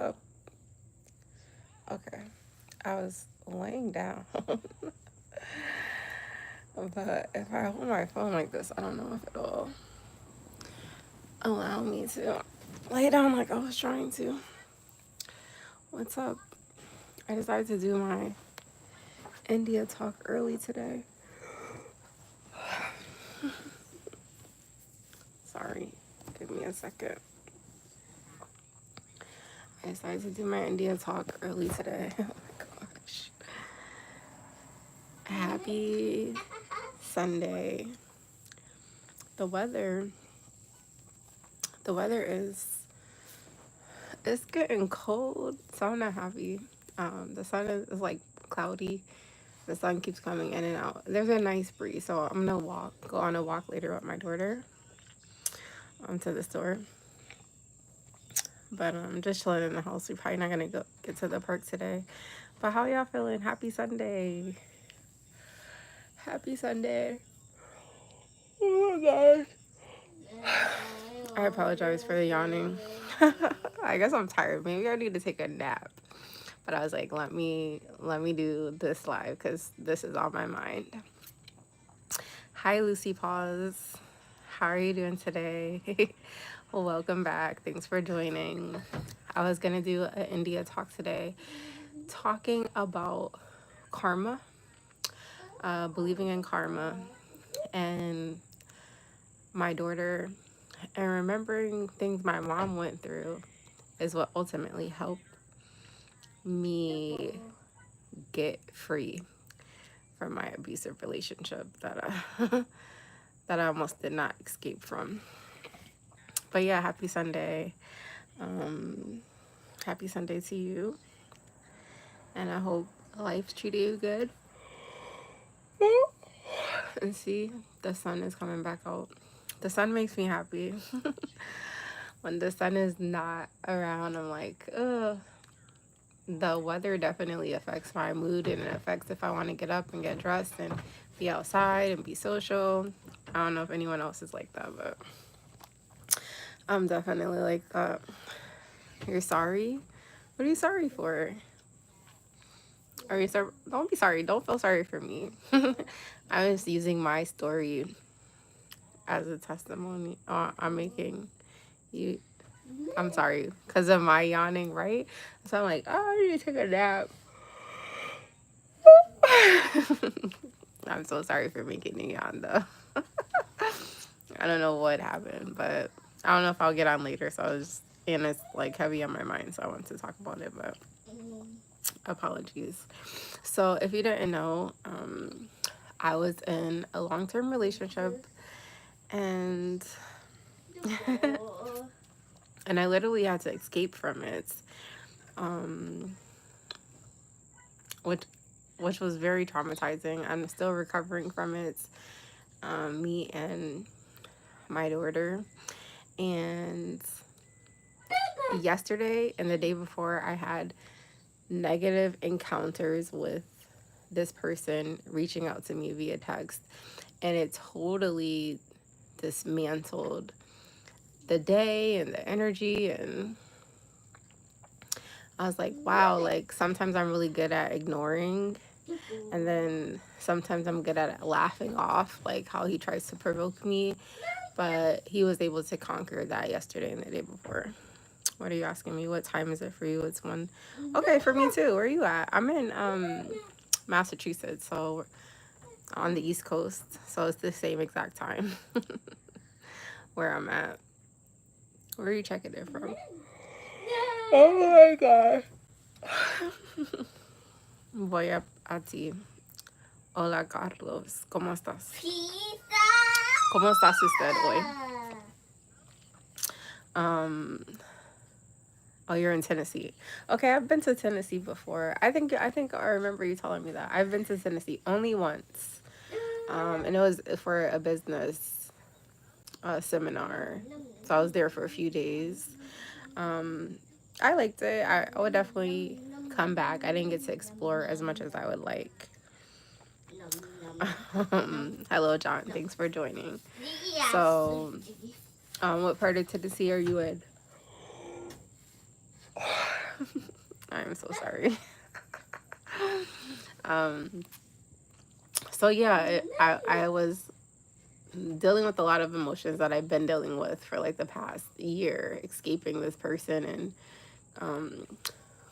up? Okay. I was laying down. But if I hold my phone like this, I don't know if it'll allow me to lay down like I was trying to. What's up? I decided to do my India talk early today. Sorry. Give me a second. I decided to do my India talk early today. Oh my gosh. Happy Sunday. The weather is it's getting cold, so I'm not happy. The sun is like cloudy. The sun keeps coming in and out. There's a nice breeze, so I'm gonna go on a walk later with my daughter to the store. But I'm just chilling in the house. We're probably not gonna get to the park today. But how y'all feeling? Happy Sunday. Happy Sunday. Oh my gosh. I apologize for the yawning. I guess I'm tired. Maybe I need to take a nap. But I was like, let me do this live because this is on my mind. Hi, Lucy Paws. How are you doing today? Well, welcome back. Thanks for joining. I was gonna do an India talk today, talking about karma, believing in karma, and my daughter, and remembering things my mom went through is what ultimately helped me get free from my abusive relationship that that I almost did not escape from. But yeah, happy Sunday. Happy Sunday to you. And I hope life's treating you good. And see, the sun is coming back out. The sun makes me happy. When the sun is not around, I'm like, ugh. The weather definitely affects my mood, and it affects if I want to get up and get dressed and be outside and be social. I don't know if anyone else is like that, but I'm definitely like that. You're sorry? What are you sorry for? Are you sorry? Don't be sorry. Don't feel sorry for me. I was using my story as a testimony. I'm making you. I'm sorry because of my yawning, right? So I'm like, oh, I need to take a nap. I'm so sorry for making you yawn though. I don't know what happened, but I don't know if I'll get on later. So I was, and it's like heavy on my mind, so I want to talk about it, but apologies. So if you didn't know, I was in a long-term relationship, and and I literally had to escape from it, which was very traumatizing. I'm still recovering from it. Me and my daughter, and yesterday and the day before, I had negative encounters with this person reaching out to me via text, and it totally dismantled the day and the energy. And I was like, wow, like sometimes I'm really good at ignoring, and then sometimes I'm good at laughing off like how he tries to provoke me. But he was able to conquer that yesterday and the day before. What are you asking me? What time is it for you? It's 1. Okay, for me too. Where are you at? I'm in Massachusetts, so on the East Coast. So it's the same exact time where I'm at. Where are you checking it from? Oh my god. Voy a ti. Hola, Carlos. ¿Cómo estás? ¿Cómo estás usted hoy? Oh, you're in Tennessee. Okay, I've been to Tennessee before. I think I remember you telling me that. I've been to Tennessee only once. And it was for a business seminar. So I was there for a few days. I liked it. I would definitely come back. I didn't get to explore as much as I would like. Hello, John. Thanks for joining. So, what part of Tennessee are you in? I'm so sorry. So yeah, I was dealing with a lot of emotions that I've been dealing with for like the past year, escaping this person and um,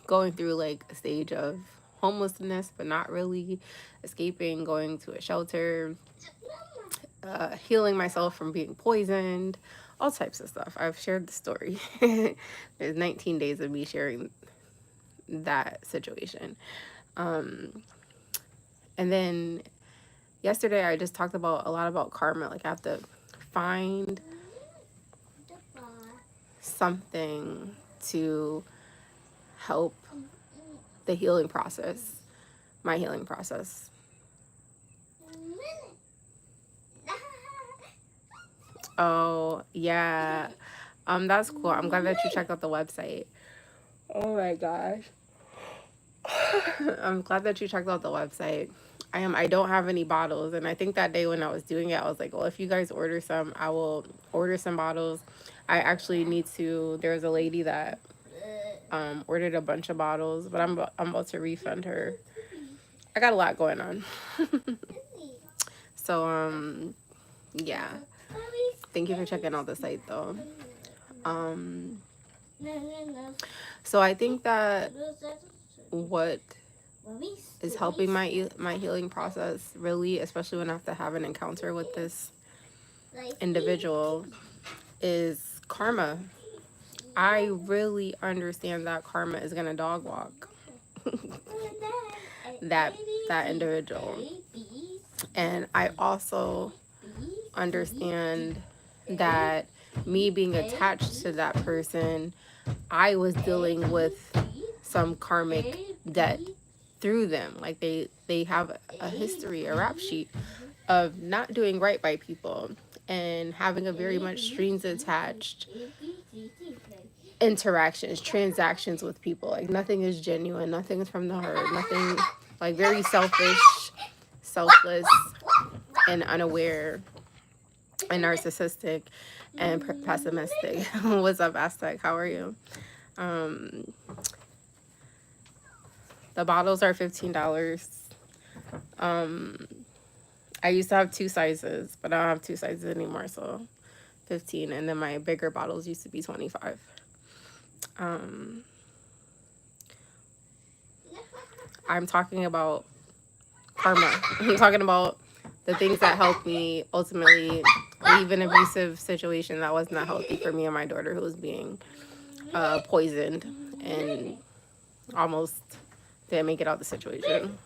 going through like a stage of homelessness, but not really escaping, going to a shelter, healing myself from being poisoned, all types of stuff. I've shared the story. There's 19 days of me sharing that situation. And then yesterday I just talked about a lot about karma. Like I have to find something to help the healing process, my healing process. Oh, yeah. That's cool. I'm glad that you checked out the website. Oh my gosh. I'm glad that you checked out the website. I don't have any bottles, and I think that day when I was doing it, I was like, well, if you guys order some, I will order some bottles. I actually need to. There's a lady that ordered a bunch of bottles, but I'm about to refund her. I got a lot going on. So yeah. Thank you for checking out the site though. So I think that what is helping my healing process really, especially when I have to have an encounter with this individual, is karma. I really understand that karma is gonna dog walk that individual, and I also understand that me being attached to that person, I was dealing with some karmic debt through them. Like they have a history, a rap sheet of not doing right by people and having a very much strings attached interactions, transactions with people. Like nothing is genuine, nothing is from the heart, nothing, like very selfish, selfless, and unaware and narcissistic and pessimistic. What's up, Aztec? How are you? The bottles are $15. I used to have two sizes, but I don't have two sizes anymore, so 15. And then my bigger bottles used to be 25. I'm talking about karma. I'm talking about the things that helped me ultimately leave an abusive situation that was not healthy for me and my daughter, who was being poisoned and almost didn't make it out of the situation.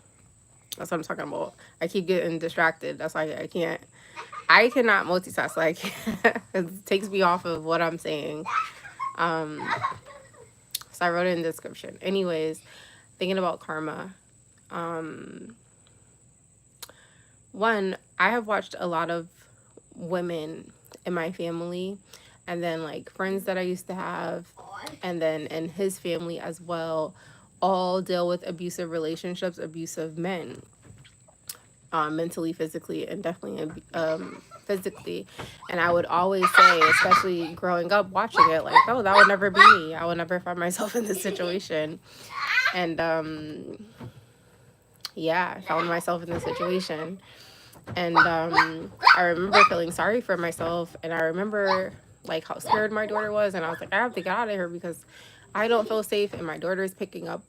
That's what I'm talking about. I keep getting distracted. That's why I cannot multitask. Like it takes me off of what I'm saying. So I wrote it in the description. Anyways, thinking about karma. One, I have watched a lot of women in my family, and then like friends that I used to have, and then in his family as well, all deal with abusive relationships, abusive men, mentally, physically, and definitely physically. And I would always say, especially growing up watching it, like, oh, that would never be me. I would never find myself in this situation. And yeah, I found myself in this situation. And I remember feeling sorry for myself, and I remember like how scared my daughter was, and I was like, I have to get out of here because I don't feel safe, and my daughter is picking up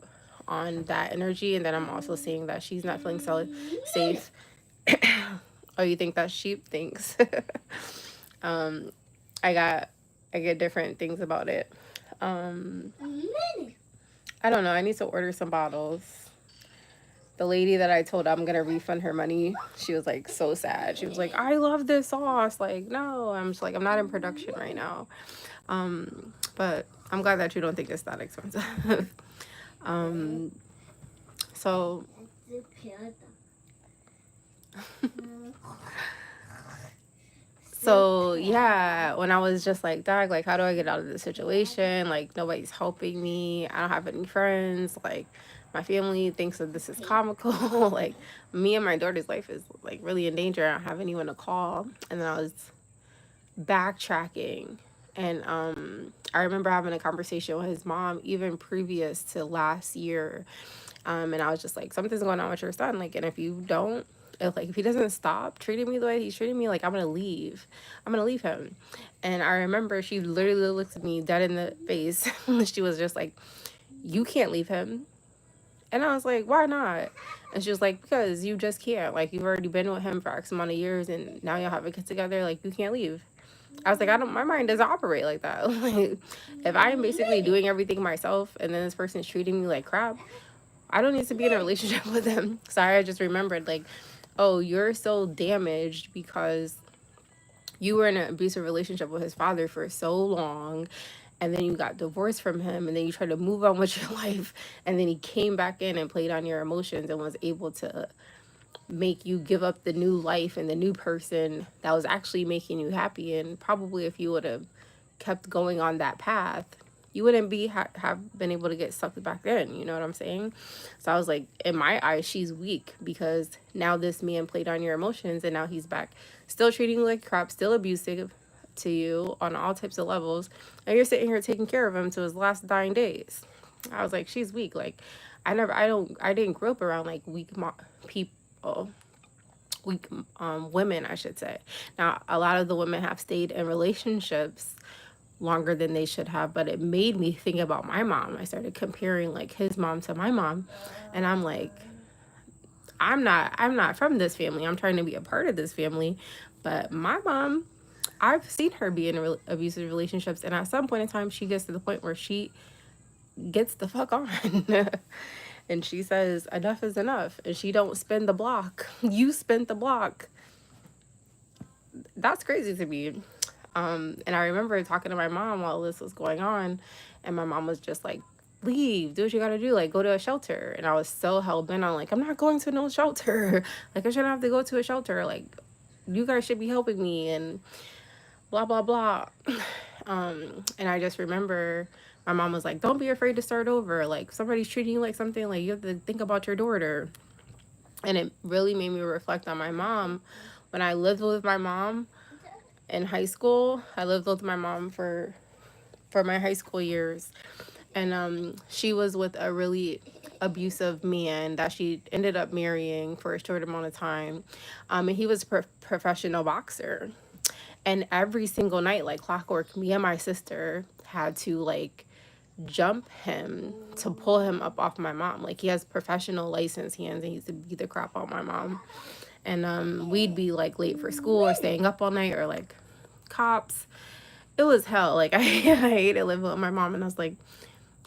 on that energy. And then I'm also seeing that she's not feeling so safe. Oh, you think that sheep thinks? I get different things about it. I don't know. I need to order some bottles. The lady that I told I'm gonna refund her money, she was like so sad. She was like, I love this sauce. Like, no, I'm just like, I'm not in production right now. But I'm glad that you don't think it's that expensive. So so yeah, when I was just like, dog, like, how do I get out of this situation? Like, nobody's helping me. I don't have any friends. Like, my family thinks that this is comical. Like, me and my daughter's life is like really in danger. I don't have anyone to call. And then I was backtracking And I remember having a conversation with his mom even previous to last year. And I was just like, something's going on with your son. Like, and if you don't, if he doesn't stop treating me the way he's treating me, like, I'm gonna leave. I'm gonna leave him. And I remember she literally looked at me dead in the face. She was just like, you can't leave him. And I was like, why not? And she was like, because you just can't. Like, you've already been with him for X amount of years, and now y'all have a kid together. Like, you can't leave. I was like, I don't, my mind doesn't operate like that. Like, if I am basically doing everything myself and then this person's treating me like crap, I don't need to be in a relationship with them. Sorry, I just remembered, like, oh, you're so damaged because you were in an abusive relationship with his father for so long, and then you got divorced from him, and then you tried to move on with your life, and then he came back in and played on your emotions and was able to make you give up the new life and the new person that was actually making you happy. And probably if you would have kept going on that path, you wouldn't be have been able to get sucked back in. You know what I'm saying? So I was like, in my eyes, she's weak because now this man played on your emotions, and now he's back, still treating you like crap, still abusive to you on all types of levels, and you're sitting here taking care of him to his last dying days. I was like, she's weak. Like, I didn't grow up around like people, weak women, I should say. Now, a lot of the women have stayed in relationships longer than they should have, but it made me think about my mom. I started comparing like his mom to my mom, and I'm like, I'm not from this family. I'm trying to be a part of this family, but my mom, I've seen her be in abusive relationships, and at some point in time, she gets to the point where she gets the fuck on. And she says enough is enough, and she don't spin the block. You spent the block. That's crazy to me. And I remember talking to my mom while this was going on, and my mom was just like, leave, do what you gotta do, like, go to a shelter. And I was so hell-bent on, like, I'm not going to no shelter. Like, I shouldn't have to go to a shelter. Like, you guys should be helping me, and blah, blah, blah. And I just remember my mom was like, don't be afraid to start over. Like, somebody's treating you like something, like, you have to think about your daughter. And it really made me reflect on my mom. When I lived with my mom in high school, I lived with my mom for my high school years, and she was with a really abusive man that she ended up marrying for a short amount of time, and he was a professional boxer. And every single night, like clockwork, me and my sister had to like jump him to pull him up off my mom. Like, he has professional license hands, and he used to beat the crap on my mom. And we'd be like late for school or staying up all night, or like cops. It was hell. Like, I hated living with my mom, and I was like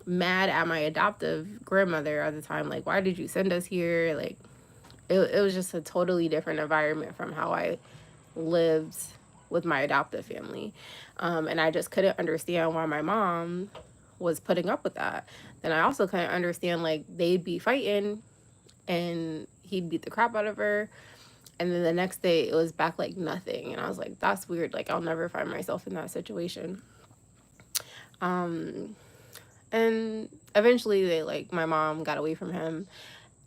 mad at my adoptive grandmother at the time. Like, why did you send us here? Like, it was just a totally different environment from how I lived with my adoptive family. And I just couldn't understand why my mom was putting up with that. Then I also couldn't understand, like, they'd be fighting and he'd beat the crap out of her, and then the next day it was back like nothing. And I was like, that's weird. Like, I'll never find myself in that situation. And eventually they, like, my mom got away from him,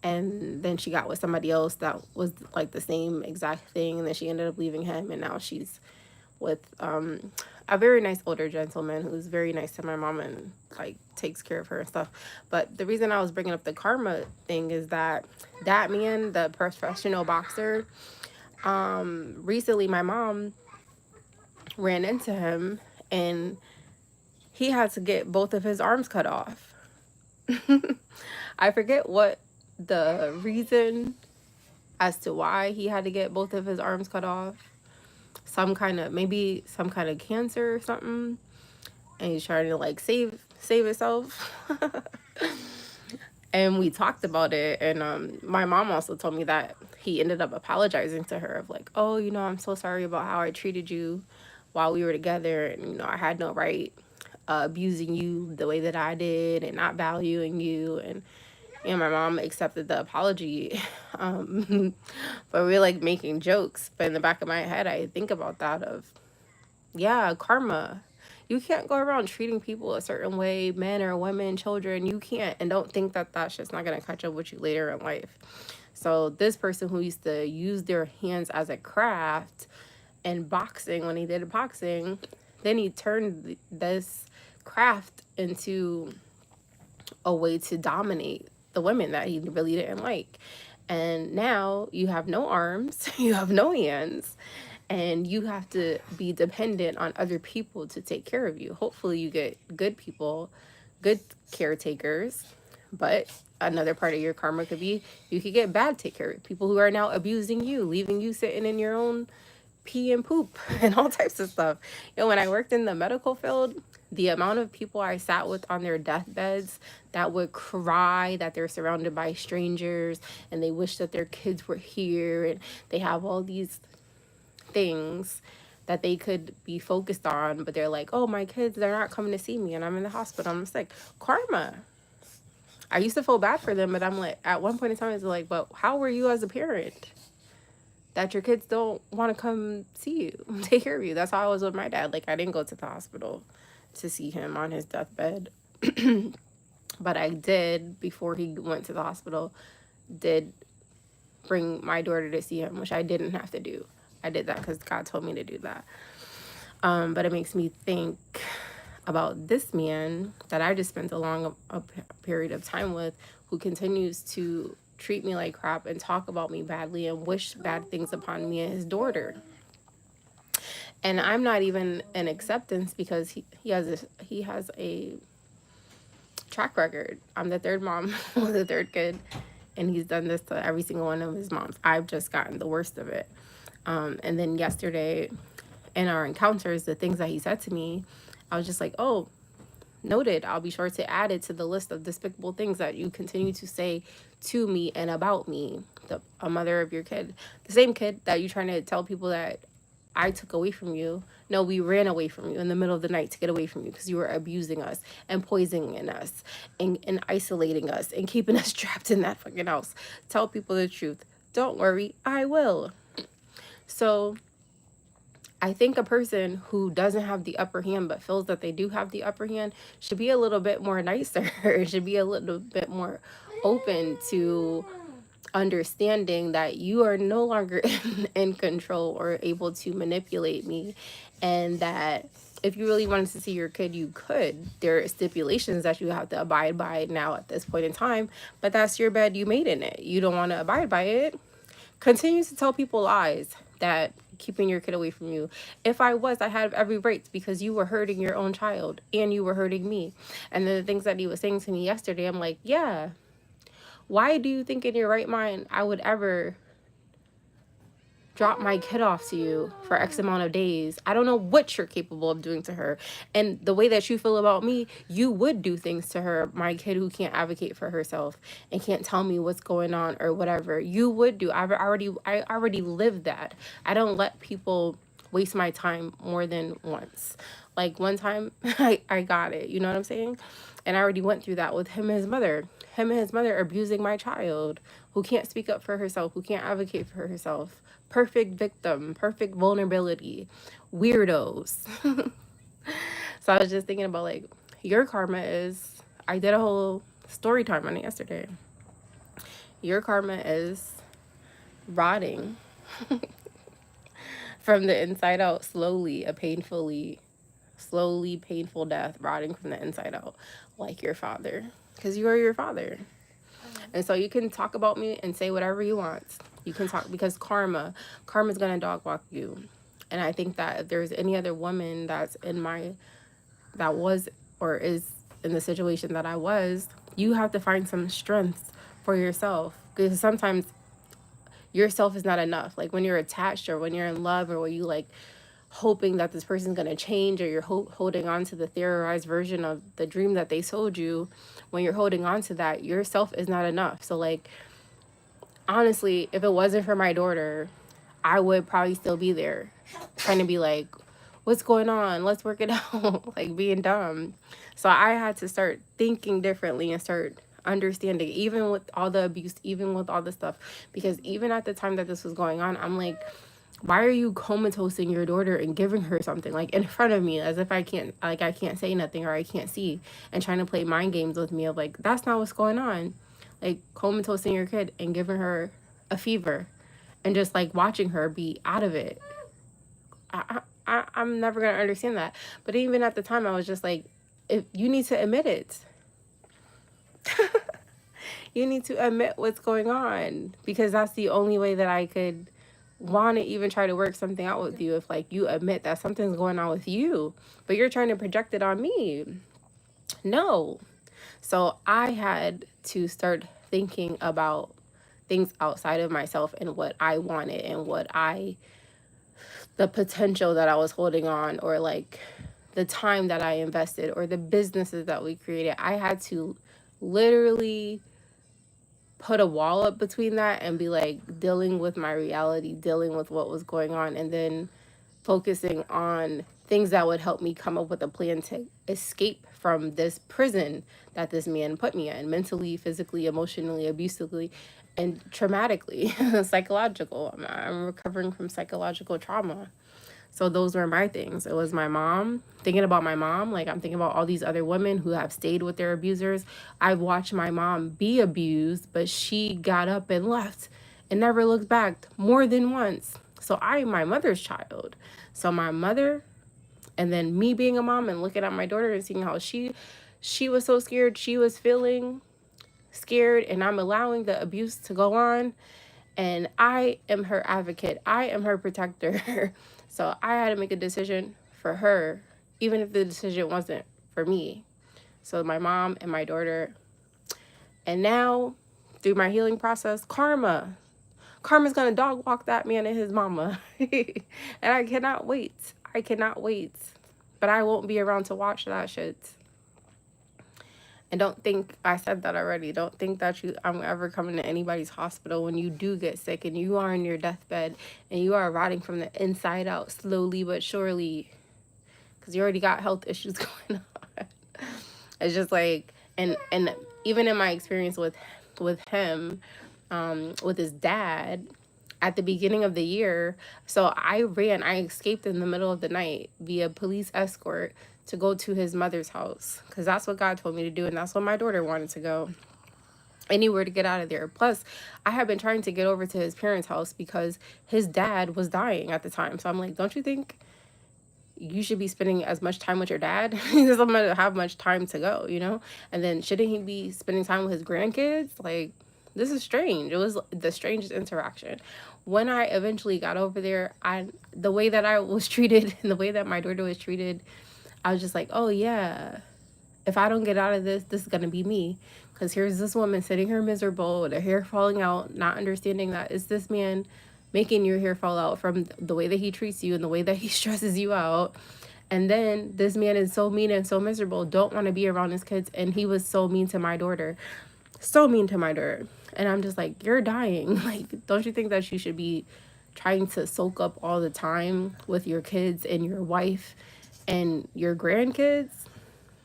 and then she got with somebody else that was like the same exact thing, and then she ended up leaving him, and now she's with a very nice older gentleman who's very nice to my mom and like takes care of her and stuff. But the reason I was bringing up the karma thing is that that man, the professional boxer, recently my mom ran into him, and he had to get both of his arms cut off. I forget what the reason as to why he had to get both of his arms cut off. Maybe some kind of cancer or something, and he's trying to like save himself. And we talked about it, and my mom also told me that he ended up apologizing to her of like, oh, I'm so sorry about how I treated you while we were together, and I had no right abusing you the way that I did and not valuing you. And my mom accepted the apology. But we're like making jokes, but in the back of my head I think about that of, yeah, karma. You can't go around treating people a certain way, men or women, children. You can't, and don't think that that shit's not gonna catch up with you later in life. So this person who used to use their hands as a craft and boxing, when he did boxing, Then he turned this craft into a way to dominate the women that he really didn't like. And now you have no arms, you have no hands, and you have to be dependent on other people to take care of you. Hopefully, you get good people, good caretakers, but another part of your karma could be you could get bad take care people who are now abusing you, leaving you sitting in your own pee and poop and all types of stuff. When I worked in the medical field, the amount of people I sat with on their deathbeds that would cry that they're surrounded by strangers and they wish that their kids were here, and they have all these things that they could be focused on, but they're like, oh, my kids, they're not coming to see me and I'm in the hospital. I'm just like, karma. I used to feel bad for them, but I'm like, at one point in time, it's like, but how were you as a parent that your kids don't want to come see you, take care of you? That's how I was with my dad. Like, I didn't go to the hospital to see him on his deathbed. But I did, before he went to the hospital, did bring my daughter to see him, which I didn't have to do. I did that because God told me to do that. But it makes me think about this man that I just spent a period of time with, who continues to treat me like crap and talk about me badly and wish bad things upon me and his daughter. And I'm not even in acceptance because he has a track record. I'm the third mom with the third kid, and he's done this to every single one of his moms. I've just gotten the worst of it. And then yesterday, in our encounters, the things that he said to me, I was just like, oh, noted. I'll be sure to add it to the list of despicable things that you continue to say to me and about me, a mother of your kid. The same kid that you're trying to tell people that I took away from you. No, we ran away from you in the middle of the night to get away from you because you were abusing us and poisoning us and isolating us and keeping us trapped in that fucking house. Tell people the truth. Don't worry, I will. So I think a person who doesn't have the upper hand but feels that they do have the upper hand should be a little bit more nicer. Should be a little bit more open to understanding that you are no longer in control or able to manipulate me, and that if you really wanted to see your kid, you could. There are stipulations that you have to abide by now at this point in time, but that's your bed, you made in it. You don't want to abide by it. Continue to tell people lies that keeping your kid away from you. If I had every right, because you were hurting your own child and you were hurting me. And then the things that he was saying to me yesterday, I'm like, yeah, why do you think in your right mind I would ever drop my kid off to you for X amount of days? I don't know what you're capable of doing to her. And the way that you feel about me, you would do things to her, my kid who can't advocate for herself and can't tell me what's going on or whatever. You would do. I already lived that. I don't let people waste my time more than once. Like one time I got it. You know what I'm saying? And I already went through that with him and his mother. Him and his mother abusing my child, who can't speak up for herself, who can't advocate for herself. Perfect victim, perfect vulnerability, weirdos. So I was just thinking about, like, your karma is, I did a whole story time on it yesterday. Your karma is rotting from the inside out, slowly painful death, rotting from the inside out, like your father, because you are your father. And so you can talk about me and say whatever you want. You can talk, because karma's gonna dog walk you. And I think that if there's any other woman that was or is in the situation that I was, you have to find some strength for yourself, because sometimes yourself is not enough. Like when you're attached or when you're in love, or when you like hoping that this person's going to change, or you're holding on to the theorized version of the dream that they sold you, when you're holding on to that, yourself is not enough. So like, honestly, if it wasn't for my daughter, I would probably still be there trying to be like, what's going on? Let's work it out. Like being dumb. So I had to start thinking differently and start understanding, even with all the abuse, even with all the stuff, because even at the time that this was going on, I'm like, why are you comatosing your daughter and giving her something like in front of me, as if I can't say nothing, or I can't see, and trying to play mind games with me of like, that's not what's going on. Like comatosing your kid and giving her a fever and just like watching her be out of it. I'm never going to understand that. But even at the time, I was just like, if you need to admit it. You need to admit what's going on, because that's the only way that I could want to even try to work something out with you. If like you admit that something's going on with you, but you're trying to project it on me. No. So I had to start thinking about things outside of myself and what I wanted and the potential that I was holding on, or like the time that I invested, or the businesses that we created. I had to literally put a wall up between that and be like dealing with my reality, dealing with what was going on, and then focusing on things that would help me come up with a plan to escape from this prison that this man put me in, mentally, physically, emotionally, abusively, and traumatically. Psychological. I'm recovering from psychological trauma. So those were my things. It was my mom, thinking about my mom. Like, I'm thinking about all these other women who have stayed with their abusers. I've watched my mom be abused, but she got up and left and never looked back more than once. So I'm my mother's child. So my mother, and then me being a mom and looking at my daughter and seeing how she was so scared. She was feeling scared, and I'm allowing the abuse to go on. And I am her advocate. I am her protector. So I had to make a decision for her, even if the decision wasn't for me. So my mom and my daughter. And now, through my healing process, Karma's going to dog walk that man and his mama. And I cannot wait. I cannot wait. But I won't be around to watch that shit. And don't think, I said that already, don't think that I'm ever coming to anybody's hospital when you do get sick and you are in your deathbed and you are rotting from the inside out slowly but surely, because you already got health issues going on. It's just like, and even in my experience with him, with his dad, at the beginning of the year, so I escaped in the middle of the night via police escort to go to his mother's house, because that's what God told me to do, and that's what my daughter wanted to go. Anywhere to get out of there. Plus, I had been trying to get over to his parents' house because his dad was dying at the time. So I'm like, don't you think you should be spending as much time with your dad? Because I'm going to have much time to go, you know? And then shouldn't he be spending time with his grandkids? Like, this is strange. It was the strangest interaction. When I eventually got over there, the way that I was treated and the way that my daughter was treated, I was just like, oh yeah, if I don't get out of this is going to be me. Because here's this woman sitting here miserable with her hair falling out, not understanding that it's this man making your hair fall out from the way that he treats you and the way that he stresses you out. And then this man is so mean and so miserable, don't want to be around his kids. And he was so mean to my daughter. So mean to my daughter. And I'm just like, you're dying. Like, don't you think that you should be trying to soak up all the time with your kids and your wife and your grandkids?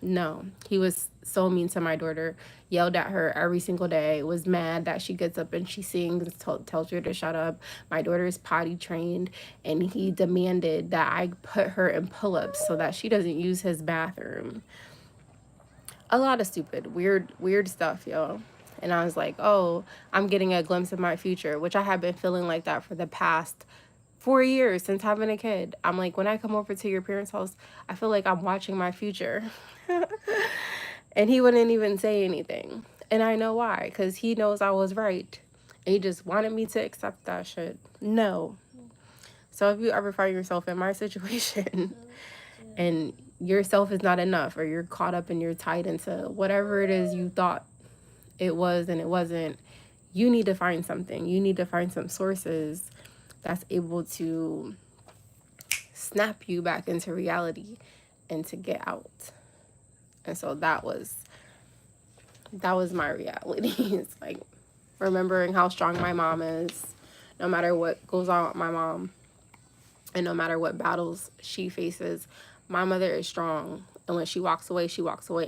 No, he was so mean to my daughter, yelled at her every single day, was mad that she gets up and she sings, tells her to shut up. My daughter is potty trained, and he demanded that I put her in pull-ups so that she doesn't use his bathroom. A lot of stupid, weird stuff, yo. And I was like, oh, I'm getting a glimpse of my future, which I have been feeling like that for the past 4 years since having a kid. I'm like, when I come over to your parents' house, I feel like I'm watching my future. And he wouldn't even say anything. And I know why, because he knows I was right. And he just wanted me to accept that shit. No. So if you ever find yourself in my situation and yourself is not enough, or you're caught up and you're tied into whatever it is you thought it was and it wasn't, you need to find something. You need to find some sources that's able to snap you back into reality and to get out. And so that was my reality. It's like remembering how strong my mom is, no matter what goes on with my mom and no matter what battles she faces. My mother is strong, and when she walks away,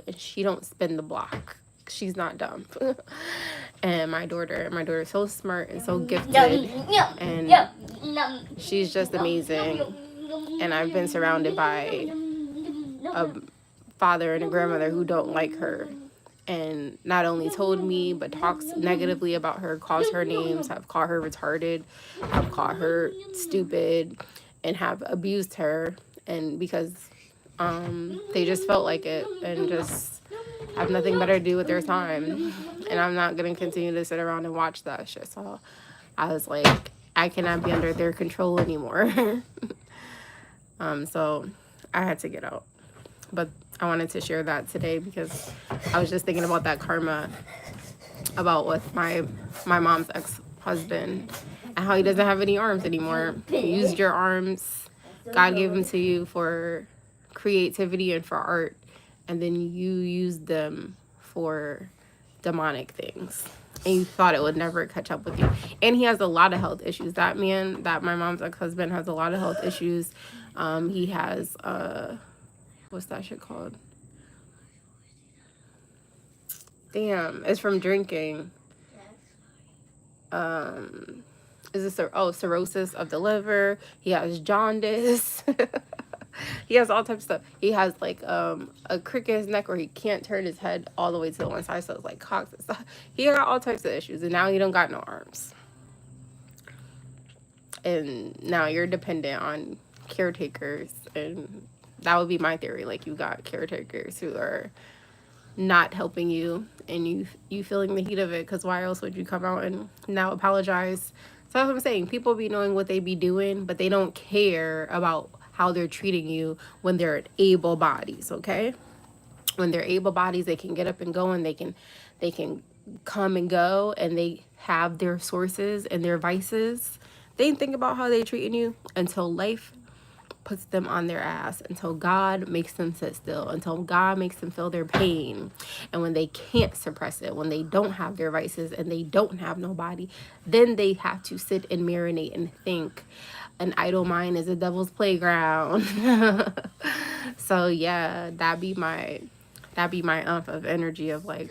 and she don't spin the block. She's not dumb. And my daughter is so smart and so gifted, and she's just amazing. And I've been surrounded by a father and a grandmother who don't like her, and not only told me but talks negatively about her, calls her names, have called her retarded, have called her stupid, and have abused her, and because they just felt like it and just have nothing better to do with their time. And I'm not going to continue to sit around and watch that shit. So I was like, I cannot be under their control anymore. So I had to get out. But I wanted to share that today because I was just thinking about that karma about with my mom's ex-husband and how he doesn't have any arms anymore. You used your arms. God gave them to you for creativity and for art, and then you used them for demonic things. And you thought it would never catch up with you. And he has a lot of health issues. That man, that my mom's ex-husband, has a lot of health issues. He has what's that shit called? Damn, it's from drinking. Is this cirrhosis of the liver? He has jaundice. He has all types of stuff. He has like a crick in his neck where he can't turn his head all the way to the one side, so it's like cocks and stuff. He got all types of issues, and now he don't got no arms. And now you're dependent on caretakers, and that would be my theory. Like, you got caretakers who are not helping you, and you feeling the heat of it, because why else would you come out and now apologize? So that's what I'm saying. People be knowing what they be doing, but they don't care about how they're treating you when they're able bodies. Okay, when they're able bodies, they can get up and go, and they can come and go, and they have their sources and their vices. They didn't think about how they treating you until life puts them on their ass, until God makes them sit still, until God makes them feel their pain. And when they can't suppress it, when they don't have their vices and they don't have no body, then they have to sit and marinate and think. An idle mind is a devil's playground. So yeah, that'd be my umph of energy of like,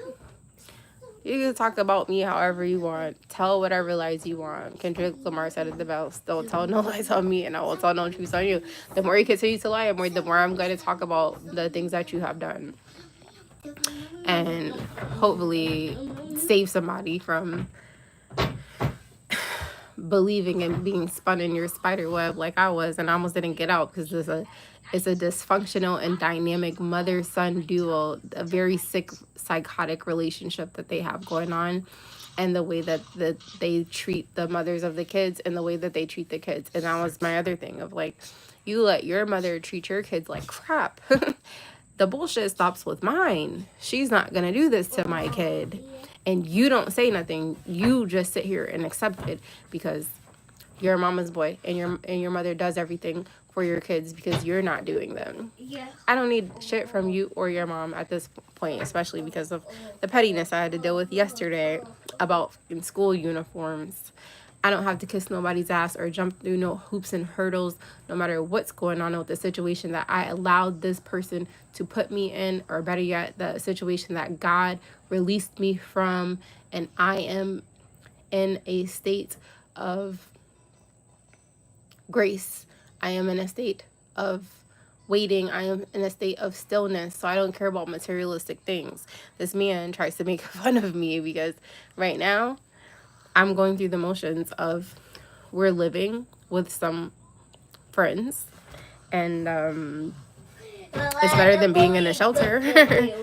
you can talk about me however you want. Tell whatever lies you want. Kendrick Lamar said it the best. Don't tell no lies on me, and I will tell no truths on you. The more you continue to lie, the more I'm going to talk about the things that you have done. And hopefully save somebody from believing and being spun in your spider web like I was, and I almost didn't get out because it's a dysfunctional and dynamic mother-son duo, a very sick, psychotic relationship that they have going on, and the way that they treat the mothers of the kids and the way that they treat the kids. And that was my other thing of like, you let your mother treat your kids like crap. The bullshit stops with mine. She's not gonna do this to my kid. And you don't say nothing. You just sit here and accept it because you're a mama's boy, and your mother does everything for your kids because you're not doing them. I don't need shit from you or your mom at this point, especially because of the pettiness I had to deal with yesterday about in school uniforms. I don't have to kiss nobody's ass or jump through no hoops and hurdles, no matter what's going on with the situation that I allowed this person to put me in, or better yet, the situation that God released me from. And I am in a state of grace. I am in a state of waiting. I am in a state of stillness. So I don't care about materialistic things. This man tries to make fun of me because right now I'm going through the motions of, we're living with some friends, and it's better than being in a shelter.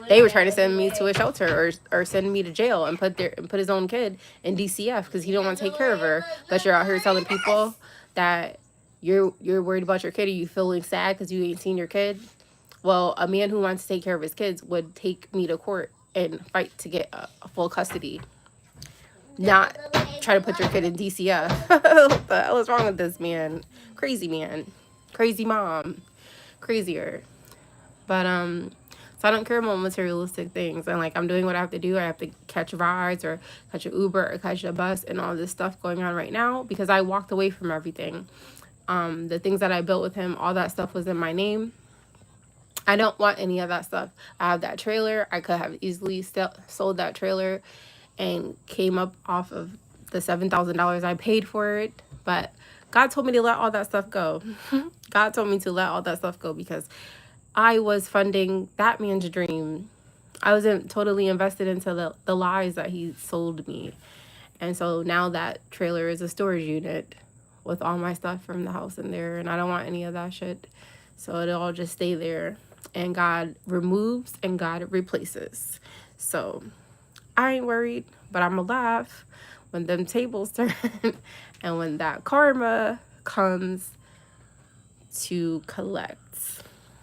They were trying to send me to a shelter or send me to jail and put his own kid in DCF because he don't want to take care of her. But you're out here telling people that you're worried about your kid, or you feeling sad because you ain't seen your kid. Well, a man who wants to take care of his kids would take me to court and fight to get a full custody, not try to put your kid in DCF. What the hell is wrong with this man? Crazy man. Crazy mom. Crazier. But so I don't care about materialistic things, and like, I'm doing what I have to do. I have to catch rides or catch an Uber or catch a bus and all this stuff going on right now because I walked away from everything. The things that I built with him, all that stuff was in my name. I don't want any of that stuff. I have that trailer. I could have easily sold that trailer and came up off of the $7,000 I paid for it. But God told me to let all that stuff go. God told me to let all that stuff go because I was funding that man's dream. I wasn't totally invested into the lies that he sold me. And so now that trailer is a storage unit with all my stuff from the house in there, and I don't want any of that shit. So it'll all just stay there. And God removes and God replaces. So I ain't worried, but I'm alive when them tables turn and when that karma comes to collect.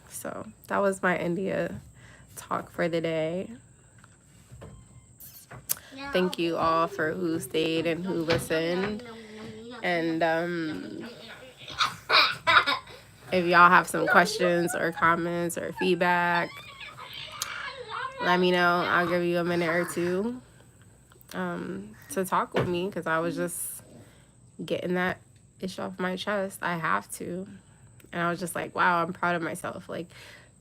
So that was my India talk for the day. Thank you all for who stayed and who listened. And if y'all have some questions or comments or feedback, let me know. I'll give you a minute or two to talk with me, because I was just getting that ish off my chest. I have to. And I was just like, wow, I'm proud of myself. Like,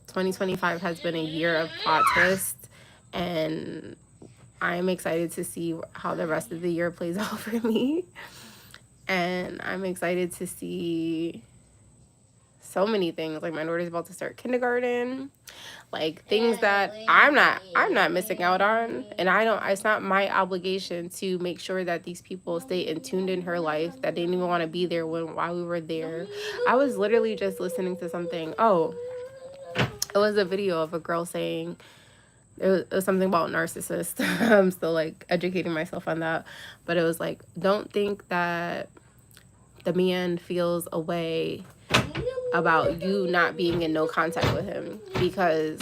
2025 has been a year of plot twists, and I'm excited to see how the rest of the year plays out for me. And I'm excited to see so many things. Like, my daughter's about to start kindergarten, like things that I'm not missing out on. And it's not my obligation to make sure that these people stay in tuned in her life, that they didn't even want to be there while we were there. I was literally just listening to something. Oh, it was a video of a girl saying, it was something about narcissists. I'm still like educating myself on that. But it was like, don't think that the man feels a way about you not being in no contact with him, because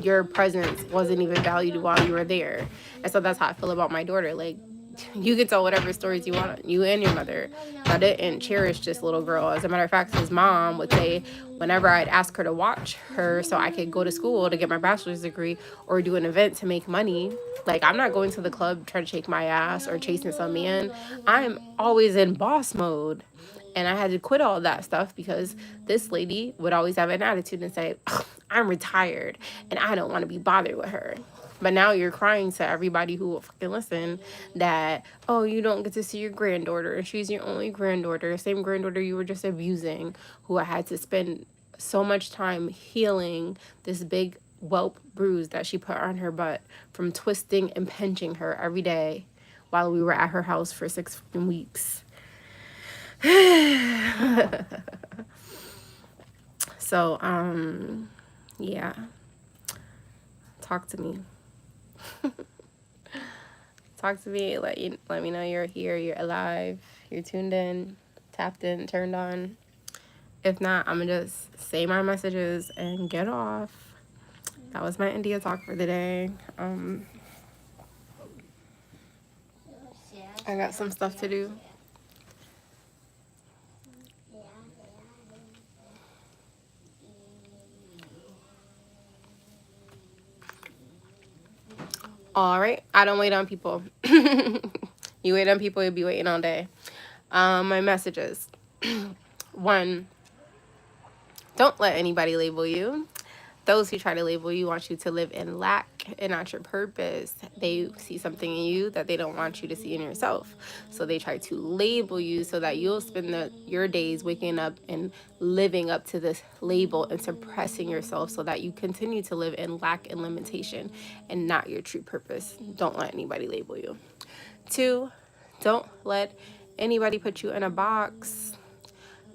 your presence wasn't even valued while you were there. And so that's how I feel about my daughter. Like, you can tell whatever stories you want, you and your mother, but I didn't cherish this little girl. As a matter of fact, his mom would say, whenever I'd ask her to watch her so I could go to school to get my bachelor's degree or do an event to make money, like, I'm not going to the club trying to shake my ass or chasing some man. I'm always in boss mode. And I had to quit all that stuff because this lady would always have an attitude and say, I'm retired and I don't want to be bothered with her. But now you're crying to everybody who will fucking listen that, oh, you don't get to see your granddaughter, and she's your only granddaughter, same granddaughter you were just abusing, who I had to spend so much time healing this big whelp bruise that she put on her butt from twisting and pinching her every day while we were at her house for 6 weeks. So, yeah. Talk to me. Talk to me. Let me know you're here, you're alive, you're tuned in, tapped in, turned on. If not, I'm gonna just say my messages and get off. That was my India talk for the day. I got some stuff to do. All right. I don't wait on people. You wait on people, you'll be waiting all day. My messages. 1, don't let anybody label you. Those who try to label you want you to live in lack and not your purpose. They see something in you that they don't want you to see in yourself. So they try to label you so that you'll spend your days waking up and living up to this label and suppressing yourself so that you continue to live in lack and limitation and not your true purpose. Don't let anybody label you. 2, don't let anybody put you in a box.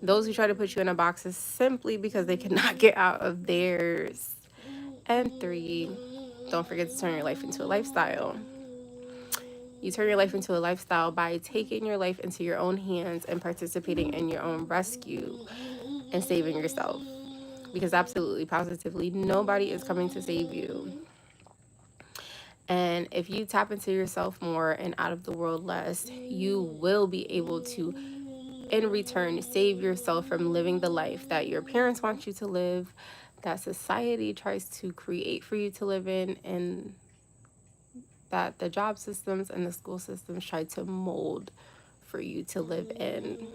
Those who try to put you in a box is simply because they cannot get out of theirs. And 3, don't forget to turn your life into a lifestyle. You turn your life into a lifestyle by taking your life into your own hands and participating in your own rescue and saving yourself. Because absolutely, positively, nobody is coming to save you. And if you tap into yourself more and out of the world less, you will be able to, in return, save yourself from living the life that your parents want you to live, that society tries to create for you to live in, and that the job systems and the school systems try to mold for you to live in.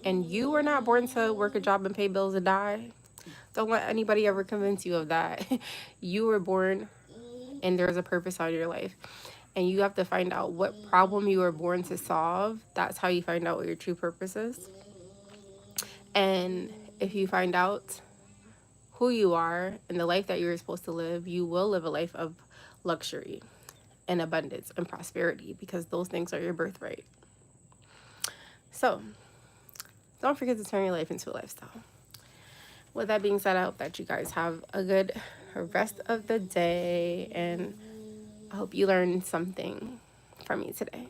And you were not born to work a job and pay bills and die. Don't let anybody ever convince you of that. You were born and there's a purpose on your life. And you have to find out what problem you were born to solve. That's how you find out what your true purpose is. And if you find out who you are and the life that you're supposed to live, you will live a life of luxury and abundance and prosperity, because those things are your birthright. So don't forget to turn your life into a lifestyle. With that being said, I hope that you guys have a good rest of the day, and I hope you learned something from me today.